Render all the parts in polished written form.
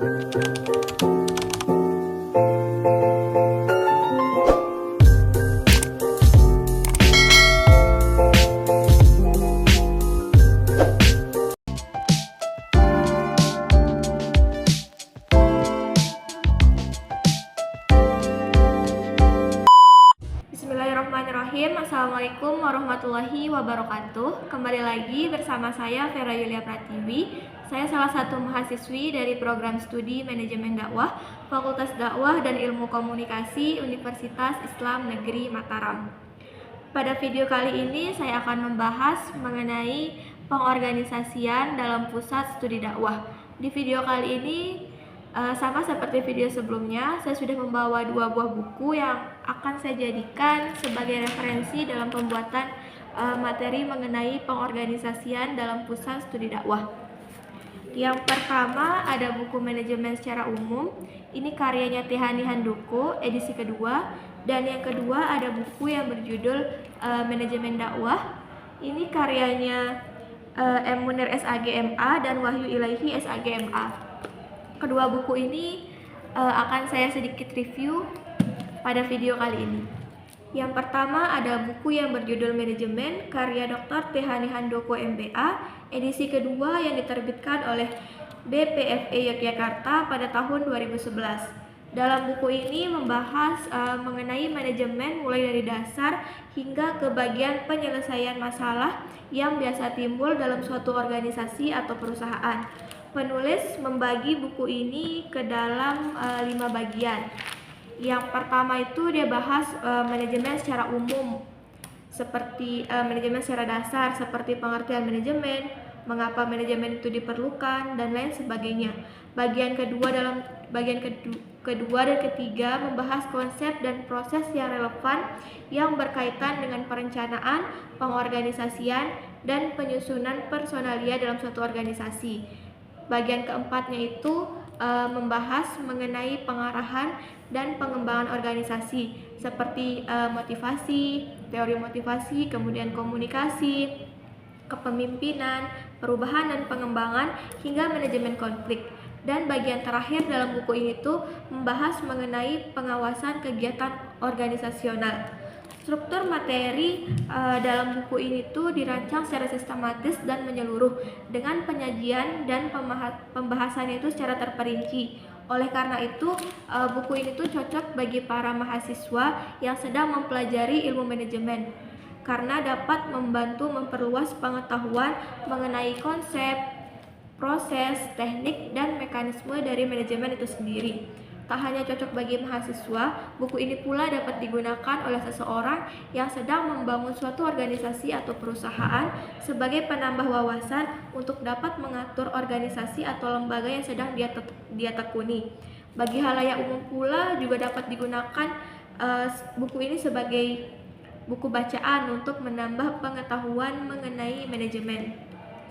Bismillahirrahmanirrahim. Assalamualaikum warahmatullahi wabarakatuh. Kembali lagi bersama saya Vera Yulia Pratiwi. Saya salah satu mahasiswi dari program studi Manajemen Dakwah, Fakultas Dakwah dan Ilmu Komunikasi Universitas Islam Negeri Mataram. Pada video kali ini saya akan membahas mengenai pengorganisasian dalam pusat studi dakwah. Di video kali ini sama seperti video sebelumnya, saya sudah membawa 2 buah buku yang akan saya jadikan sebagai referensi dalam pembuatan materi mengenai pengorganisasian dalam pusat studi dakwah. Yang pertama ada buku Manajemen Secara Umum, ini karyanya Tehani Handoko, edisi kedua. Dan yang kedua ada buku yang berjudul Manajemen Dakwah, ini karyanya M. Munir SAGMA dan Wahyu Ilaihi SAGMA. Kedua buku ini akan saya sedikit review pada video kali ini. Yang pertama ada buku yang berjudul Manajemen, karya Dr. Tehani Handoko MBA, edisi kedua yang diterbitkan oleh BPFE Yogyakarta pada tahun 2011. Dalam buku ini membahas mengenai manajemen mulai dari dasar hingga ke bagian penyelesaian masalah yang biasa timbul dalam suatu organisasi atau perusahaan. Penulis membagi buku ini ke dalam 5 bagian. Yang pertama itu dia bahas manajemen secara umum, seperti manajemen secara dasar, seperti pengertian manajemen, mengapa manajemen itu diperlukan, dan lain sebagainya. Bagian kedua dan ketiga membahas konsep dan proses yang relevan yang berkaitan dengan perencanaan, pengorganisasian, dan penyusunan personalia dalam suatu organisasi. Bagian keempatnya itu membahas mengenai pengarahan dan pengembangan organisasi, seperti motivasi, teori motivasi, kemudian komunikasi, kepemimpinan, perubahan dan pengembangan, hingga manajemen konflik. Dan bagian terakhir dalam buku ini tuh membahas mengenai pengawasan kegiatan organisasional. Struktur materi dalam buku ini tuh dirancang secara sistematis dan menyeluruh dengan penyajian dan pembahasannya itu secara terperinci. Oleh karena itu, buku ini tuh cocok bagi para mahasiswa yang sedang mempelajari ilmu manajemen karena dapat membantu memperluas pengetahuan mengenai konsep, proses, teknik, dan mekanisme dari manajemen itu sendiri. Tak hanya cocok bagi mahasiswa, buku ini pula dapat digunakan oleh seseorang yang sedang membangun suatu organisasi atau perusahaan sebagai penambah wawasan untuk dapat mengatur organisasi atau lembaga yang sedang dia tekuni. Bagi halayak umum pula juga dapat digunakan buku ini sebagai buku bacaan untuk menambah pengetahuan mengenai manajemen.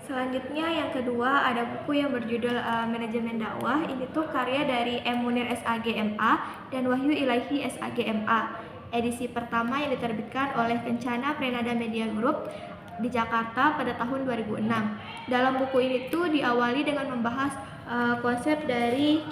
Selanjutnya yang kedua ada buku yang berjudul Manajemen Dakwah. Ini tuh karya dari M. Munir SAGMA dan Wahyu Ilaihi SAGMA. Edisi pertama yang diterbitkan oleh Kencana Prenada Media Group di Jakarta pada tahun 2006. Dalam buku ini tuh diawali dengan membahas konsep dari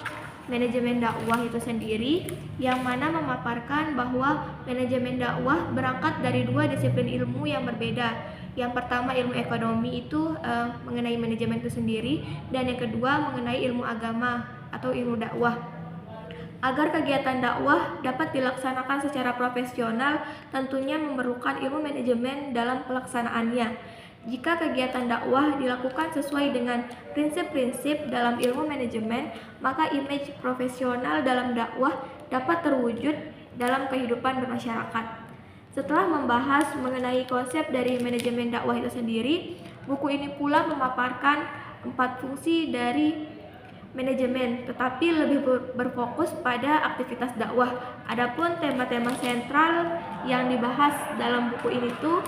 manajemen dakwah itu sendiri, yang mana memaparkan bahwa manajemen dakwah berangkat dari 2 disiplin ilmu yang berbeda. Yang pertama ilmu ekonomi itu mengenai manajemen itu sendiri, dan yang kedua mengenai ilmu agama atau ilmu dakwah. Agar kegiatan dakwah dapat dilaksanakan secara profesional, tentunya memerlukan ilmu manajemen dalam pelaksanaannya. Jika kegiatan dakwah dilakukan sesuai dengan prinsip-prinsip dalam ilmu manajemen, maka image profesional dalam dakwah dapat terwujud dalam kehidupan bermasyarakat. Setelah membahas mengenai konsep dari manajemen dakwah itu sendiri, buku ini pula memaparkan 4 fungsi dari manajemen, tetapi lebih berfokus pada aktivitas dakwah. Adapun tema-tema sentral yang dibahas dalam buku ini tuh,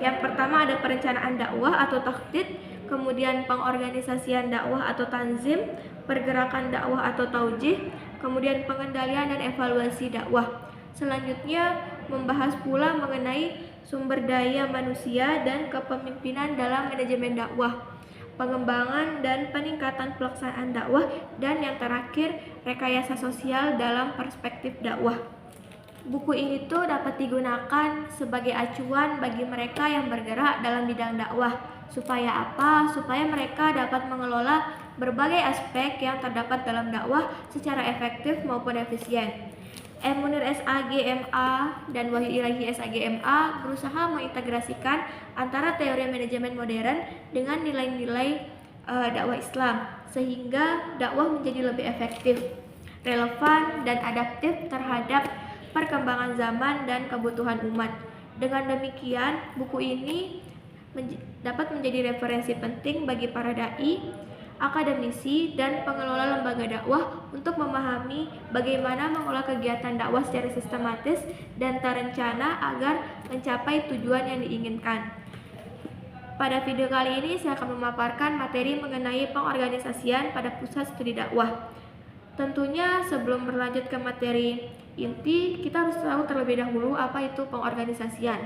yang pertama ada perencanaan dakwah atau takhtid, kemudian pengorganisasian dakwah atau tanzim, pergerakan dakwah atau taujih, kemudian pengendalian dan evaluasi dakwah. Selanjutnya membahas pula mengenai sumber daya manusia dan kepemimpinan dalam manajemen dakwah. pengembangan dan peningkatan pelaksanaan dakwah, dan yang terakhir, rekayasa sosial dalam perspektif dakwah. Buku ini tuh dapat digunakan sebagai acuan bagi mereka yang bergerak dalam bidang dakwah. Supaya apa? Supaya mereka dapat mengelola berbagai aspek yang terdapat dalam dakwah secara efektif maupun efisien. M. Munir SAG MA dan Wahyu Ilahi SAG MA berusaha mengintegrasikan antara teori manajemen modern dengan nilai-nilai dakwah Islam, sehingga dakwah menjadi lebih efektif, relevan, dan adaptif terhadap perkembangan zaman dan kebutuhan umat. Dengan demikian, buku ini dapat menjadi referensi penting bagi para dai, akademisi, dan pengelola lembaga dakwah untuk memahami bagaimana mengelola kegiatan dakwah secara sistematis dan terencana agar mencapai tujuan yang diinginkan. Pada video kali ini saya akan memaparkan materi mengenai pengorganisasian pada pusat studi dakwah. Tentunya sebelum berlanjut ke materi inti, kita harus tahu terlebih dahulu apa itu pengorganisasian.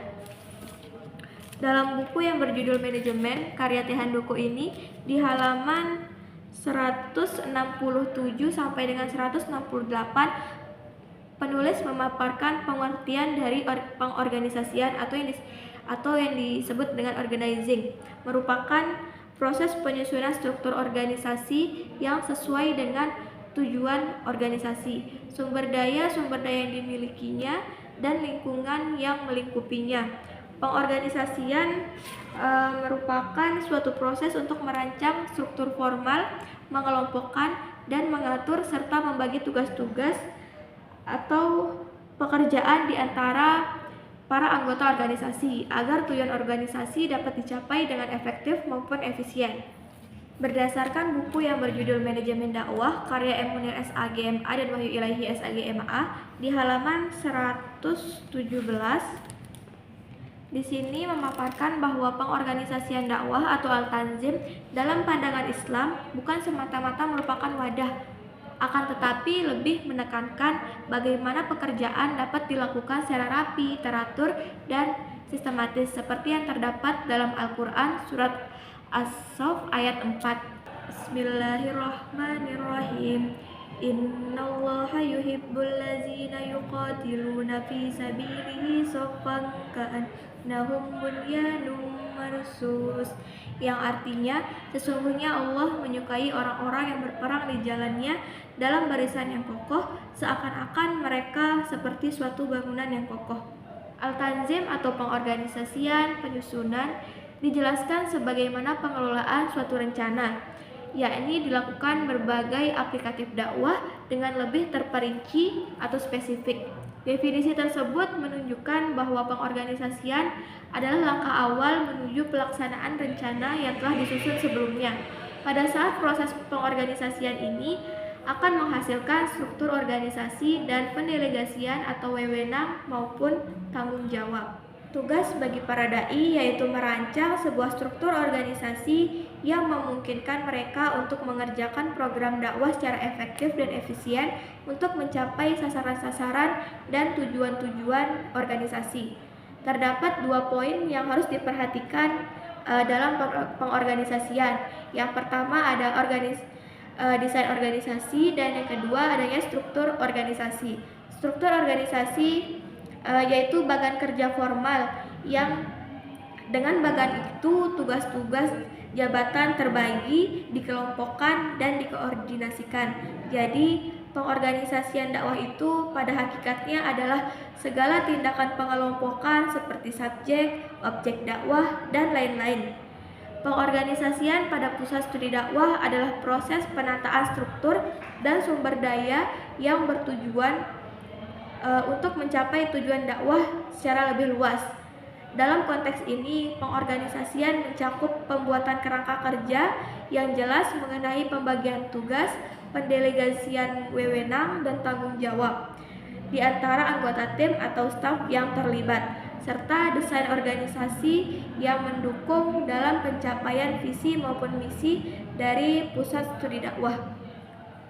Dalam buku yang berjudul Manajemen, karya T. Handoko ini, di halaman 167 sampai dengan 168, penulis memaparkan pengertian dari pengorganisasian atau yang disebut dengan organizing, merupakan proses penyusunan struktur organisasi yang sesuai dengan tujuan organisasi, sumber daya yang dimilikinya, dan lingkungan yang melingkupinya. Pengorganisasian merupakan suatu proses untuk merancang struktur formal, mengelompokkan dan mengatur serta membagi tugas-tugas atau pekerjaan di antara para anggota organisasi agar tujuan organisasi dapat dicapai dengan efektif maupun efisien. Berdasarkan buku yang berjudul Manajemen Dakwah karya M. Munir SAG MA dan Wahyu Ilahi SAG MA, di halaman 117 di sini memaparkan bahwa pengorganisasian dakwah atau al-tanzim dalam pandangan Islam bukan semata-mata merupakan wadah, akan tetapi lebih menekankan bagaimana pekerjaan dapat dilakukan secara rapi, teratur, dan sistematis seperti yang terdapat dalam Al-Quran surat As-Saff ayat 4. Bismillahirrahmanirrahim. Innallaha yuhibbul ladzina yuqatiluna fi sabilihi shaffan ka'annahum bunyanun marsus, yang artinya sesungguhnya Allah menyukai orang-orang yang berperang di jalannya dalam barisan yang kokoh, seakan-akan mereka seperti suatu bangunan yang kokoh. Al-Tanzim atau pengorganisasian, penyusunan dijelaskan sebagaimana pengelolaan suatu rencana, yakni dilakukan berbagai aplikatif dakwah dengan lebih terperinci atau spesifik. Definisi tersebut menunjukkan bahwa pengorganisasian adalah langkah awal menuju pelaksanaan rencana yang telah disusun sebelumnya. Pada saat proses pengorganisasian ini akan menghasilkan struktur organisasi dan pendelegasian atau wewenang maupun tanggung jawab. Tugas bagi para dai yaitu merancang sebuah struktur organisasi yang memungkinkan mereka untuk mengerjakan program dakwah secara efektif dan efisien untuk mencapai sasaran-sasaran dan tujuan-tujuan organisasi. Terdapat 2 poin yang harus diperhatikan dalam pengorganisasian. Yang pertama ada desain organisasi, dan yang kedua adanya struktur organisasi. Struktur organisasi yaitu bagan kerja formal yang dengan bagan itu tugas-tugas jabatan terbagi, dikelompokkan, dan dikoordinasikan. Jadi pengorganisasian dakwah itu pada hakikatnya adalah segala tindakan pengelompokan seperti subjek, objek dakwah, dan lain-lain. Pengorganisasian pada pusat studi dakwah adalah proses penataan struktur dan sumber daya yang bertujuan untuk mencapai tujuan dakwah secara lebih luas. Dalam konteks ini, pengorganisasian mencakup pembuatan kerangka kerja yang jelas mengenai pembagian tugas, pendelegasian wewenang, dan tanggung jawab di antara anggota tim atau staf yang terlibat, serta desain organisasi yang mendukung dalam pencapaian visi maupun misi dari pusat studi dakwah.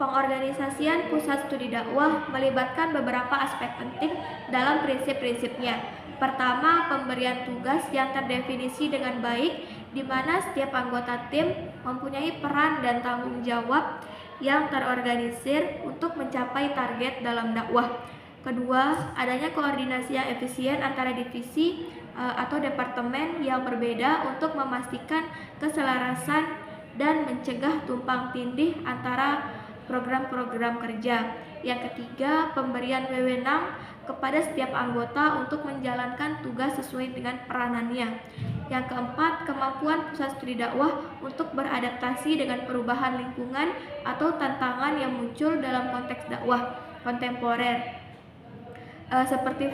Pengorganisasian pusat studi dakwah melibatkan beberapa aspek penting dalam prinsip-prinsipnya. Pertama, pemberian tugas yang terdefinisi dengan baik, di mana setiap anggota tim mempunyai peran dan tanggung jawab yang terorganisir untuk mencapai target dalam dakwah. Kedua, adanya koordinasi yang efisien antara divisi atau departemen yang berbeda untuk memastikan keselarasan dan mencegah tumpang tindih antara program-program kerja. Yang ketiga, pemberian wewenang kepada setiap anggota untuk menjalankan tugas sesuai dengan peranannya. Yang keempat, kemampuan pusat studi dakwah untuk beradaptasi dengan perubahan lingkungan atau tantangan yang muncul dalam konteks dakwah kontemporer, seperti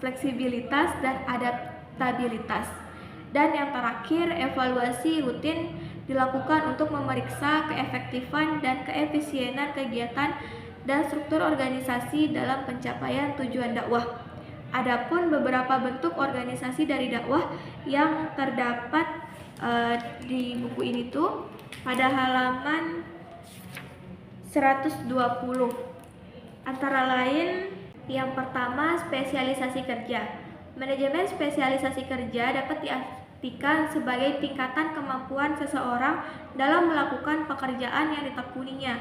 fleksibilitas dan adaptabilitas. Dan yang terakhir, evaluasi rutin dilakukan untuk memeriksa keefektifan dan keefisienan kegiatan dan struktur organisasi dalam pencapaian tujuan dakwah. Adapun beberapa bentuk organisasi dari dakwah yang terdapat di buku ini tuh pada halaman 120. Antara lain, yang pertama, spesialisasi kerja. Manajemen spesialisasi kerja dapat diartikan sebagai tingkatan kemampuan seseorang dalam melakukan pekerjaan yang ditekuninya,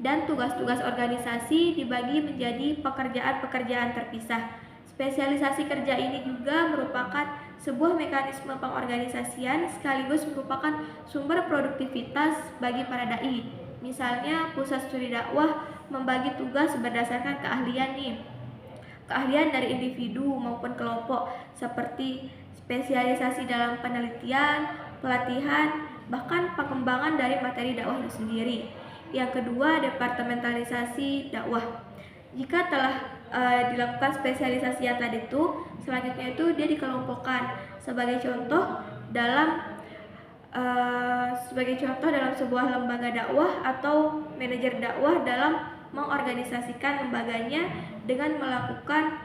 dan tugas-tugas organisasi dibagi menjadi pekerjaan-pekerjaan terpisah. Spesialisasi kerja ini juga merupakan sebuah mekanisme pengorganisasian sekaligus merupakan sumber produktivitas bagi para dai. Misalnya, pusat studi dakwah membagi tugas berdasarkan keahlian dari individu maupun kelompok, seperti spesialisasi dalam penelitian, pelatihan, bahkan pengembangan dari materi dakwah itu sendiri. Yang kedua, departementalisasi dakwah. Jika telah dilakukan spesialisasi yang tadi itu, selanjutnya itu dia dikelompokkan. Sebagai contoh dalam sebuah lembaga dakwah atau manajer dakwah dalam mengorganisasikan lembaganya dengan melakukan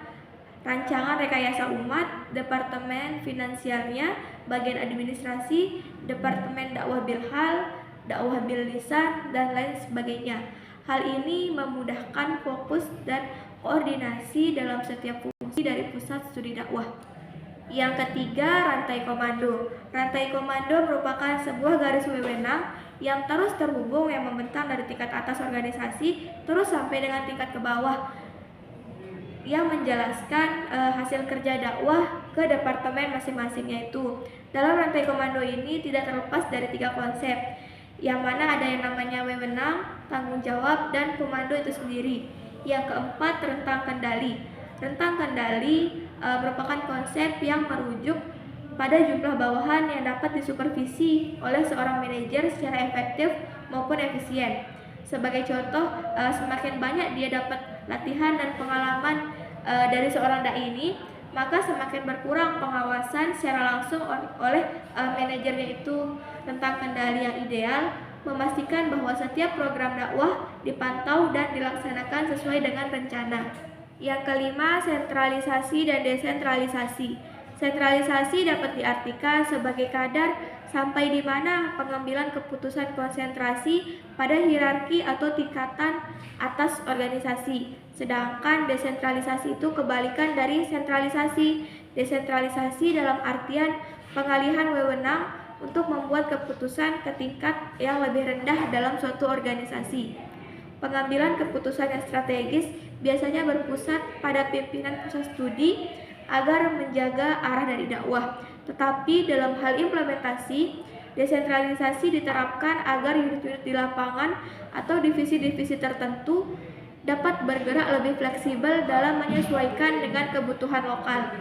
rancangan rekayasa umat, departemen finansialnya, bagian administrasi, departemen dakwah bilhal, dakwah bil lisan, dan lain sebagainya. Hal ini memudahkan fokus dan koordinasi dalam setiap fungsi dari pusat studi dakwah. Yang ketiga, rantai komando. Rantai komando merupakan sebuah garis wewenang yang terus terhubung yang membentang dari tingkat atas organisasi terus sampai dengan tingkat ke bawah, yang menjelaskan hasil kerja dakwah ke departemen masing-masingnya itu. Dalam rantai komando ini tidak terlepas dari 3 konsep, yang mana ada yang namanya wewenang, tanggung jawab, dan komando itu sendiri. Yang keempat, rentang kendali. Rentang kendali merupakan konsep yang merujuk pada jumlah bawahan yang dapat disupervisi oleh seorang manajer secara efektif maupun efisien. Sebagai contoh, semakin banyak dia dapat latihan dan pengalaman dari seorang dai ini, maka semakin berkurang pengawasan secara langsung oleh manajernya itu. Tentang kendali yang ideal, memastikan bahwa setiap program dakwah dipantau dan dilaksanakan sesuai dengan rencana. Yang kelima, sentralisasi dan desentralisasi. Sentralisasi dapat diartikan sebagai kadar sampai di mana pengambilan keputusan konsentrasi pada hierarki atau tingkatan atas organisasi. Sedangkan desentralisasi itu kebalikan dari sentralisasi. Desentralisasi dalam artian pengalihan wewenang untuk membuat keputusan ke tingkat yang lebih rendah dalam suatu organisasi. Pengambilan keputusan yang strategis biasanya berpusat pada pimpinan pusat studi agar menjaga arah dari dakwah. Tetapi dalam hal implementasi, desentralisasi diterapkan agar unit-unit di lapangan atau divisi-divisi tertentu dapat bergerak lebih fleksibel dalam menyesuaikan dengan kebutuhan lokal.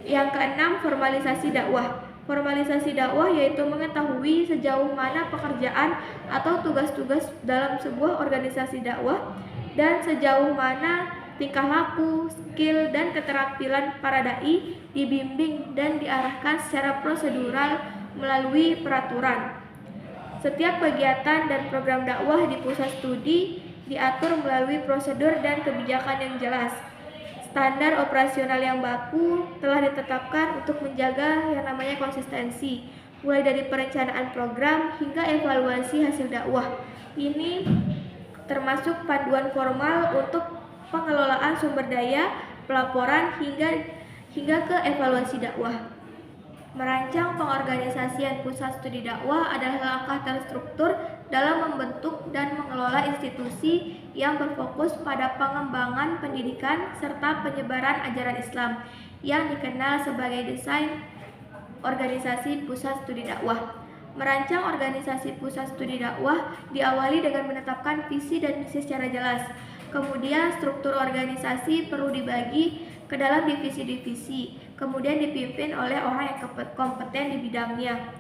Yang keenam, formalisasi dakwah. Formalisasi dakwah yaitu mengetahui sejauh mana pekerjaan atau tugas-tugas dalam sebuah organisasi dakwah dan sejauh mana tingkah laku, skill, dan keterampilan para dai dibimbing dan diarahkan secara prosedural melalui peraturan. Setiap kegiatan dan program dakwah di pusat studi diatur melalui prosedur dan kebijakan yang jelas. Standar operasional yang baku telah ditetapkan untuk menjaga yang namanya konsistensi, mulai dari perencanaan program hingga evaluasi hasil dakwah. Ini termasuk panduan formal untuk pengelolaan sumber daya, pelaporan, hingga ke evaluasi dakwah. Merancang pengorganisasian pusat studi dakwah adalah langkah terstruktur dalam membentuk dan mengelola institusi yang berfokus pada pengembangan pendidikan serta penyebaran ajaran Islam yang dikenal sebagai desain organisasi pusat studi dakwah. Merancang organisasi pusat studi dakwah diawali dengan menetapkan visi dan misi secara jelas. Kemudian struktur organisasi perlu dibagi ke dalam divisi-divisi, kemudian dipimpin oleh orang yang kompeten di bidangnya.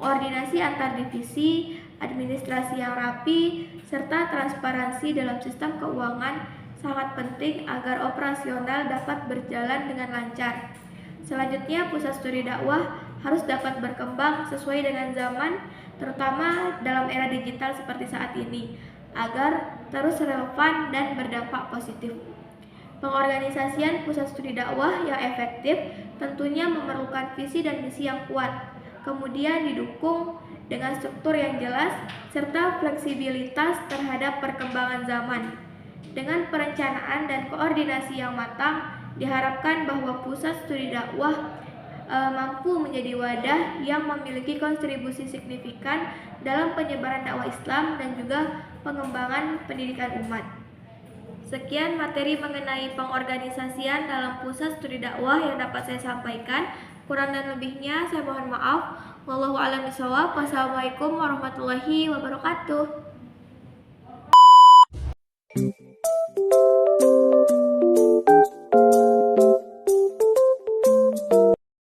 Koordinasi antar divisi, administrasi yang rapi, serta transparansi dalam sistem keuangan sangat penting agar operasional dapat berjalan dengan lancar. Selanjutnya, pusat studi dakwah harus dapat berkembang sesuai dengan zaman, terutama dalam era digital seperti saat ini, agar terus relevan dan berdampak positif. Pengorganisasian pusat studi dakwah yang efektif tentunya memerlukan visi dan misi yang kuat, kemudian didukung dengan struktur yang jelas serta fleksibilitas terhadap perkembangan zaman. Dengan perencanaan dan koordinasi yang matang, diharapkan bahwa pusat studi dakwah mampu menjadi wadah yang memiliki kontribusi signifikan dalam penyebaran dakwah Islam dan juga pengembangan pendidikan umat. Sekian materi mengenai pengorganisasian dalam pusat studi dakwah yang dapat saya sampaikan. Kurang dan lebihnya saya mohon maaf. Wallahu a'lam bishawab. Wassalamualaikum warahmatullahi wabarakatuh.